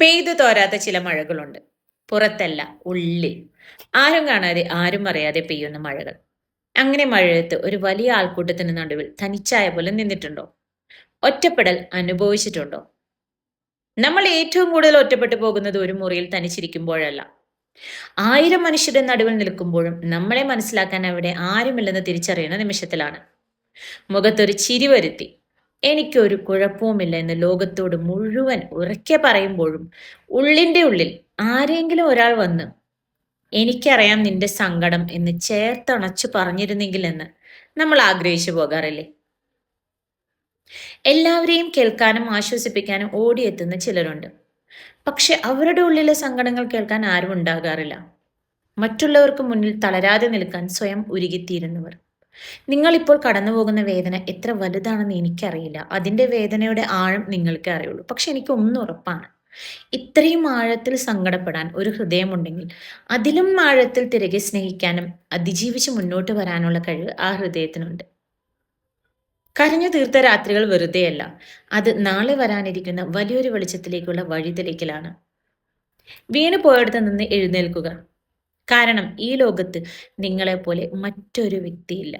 പെയ്തു തോരാത്ത ചില മഴകളുണ്ട്. പുറത്തല്ല, ഉള്ളിൽ. ആരും കാണാതെ ആരും അറിയാതെ പെയ്യുന്ന മഴകൾ. അങ്ങനെ മഴയത്ത് ഒരു വലിയ ആൾക്കൂട്ടത്തിന് നടുവിൽ തനിച്ചായ പോലെ നിന്നിട്ടുണ്ടോ? ഒറ്റപ്പെടൽ അനുഭവിച്ചിട്ടുണ്ടോ? നമ്മൾ ഏറ്റവും കൂടുതൽ ഒറ്റപ്പെട്ടു പോകുന്നത് ഒരു മുറിയിൽ തനിച്ചിരിക്കുമ്പോഴല്ല. 1000 മനുഷ്യരുടെ നടുവിൽ നിൽക്കുമ്പോഴും നമ്മളെ മനസ്സിലാക്കാൻ അവിടെ ആരുമില്ലെന്ന് തിരിച്ചറിയുന്ന നിമിഷത്തിലാണ്. മുഖത്തൊരു ചിരി വരുത്തി എനിക്കൊരു കുഴപ്പവുമില്ല എന്ന് ലോകത്തോട് മുഴുവൻ ഉറക്കെ പറയുമ്പോഴും ഉള്ളിൻ്റെ ഉള്ളിൽ ആരെങ്കിലും ഒരാൾ വന്ന് എനിക്കറിയാം നിന്റെ സങ്കടം എന്ന് ചേർത്തണച്ചു പറഞ്ഞിരുന്നെങ്കിൽ എന്ന് നമ്മൾ ആഗ്രഹിച്ചു പോകാറില്ലേ? എല്ലാവരെയും കേൾക്കാനും ആശ്വസിപ്പിക്കാനും ഓടിയെത്തുന്ന ചിലരുണ്ട്. പക്ഷെ അവരുടെ ഉള്ളിലെ സങ്കടങ്ങൾ കേൾക്കാൻ ആരും ഉണ്ടാകാറില്ല. മറ്റുള്ളവർക്ക് മുന്നിൽ തളരാതെ നിൽക്കാൻ സ്വയം ഉരുകിത്തീരുന്നവർ. നിങ്ങളിപ്പോൾ കടന്നുപോകുന്ന വേദന എത്ര വലുതാണെന്ന് എനിക്കറിയില്ല. അതിൻ്റെ വേദനയുടെ ആഴം നിങ്ങൾക്കേ അറിയുള്ളൂ. പക്ഷെ എനിക്ക് ഒന്ന് ഉറപ്പാണ്. ഇത്രയും ആഴത്തിൽ സങ്കടപ്പെടാൻ ഒരു ഹൃദയമുണ്ടെങ്കിൽ അതിലും ആഴത്തിൽ തിരികെ സ്നേഹിക്കാനും അതിജീവിച്ച് മുന്നോട്ട് വരാനുള്ള കഴിവ് ആ ഹൃദയത്തിനുണ്ട്. കരഞ്ഞു തീർത്ത രാത്രികൾ വെറുതെയല്ല. അത് നാളെ വരാനിരിക്കുന്ന വലിയൊരു വെളിച്ചത്തിലേക്കുള്ള വഴിതെളിക്കലാണ്. വീണു പോയിടത്ത് നിന്ന് എഴുന്നേൽക്കുക. കാരണം ഈ ലോകത്ത് നിങ്ങളെപ്പോലെ മറ്റൊരു വ്യക്തിയില്ല.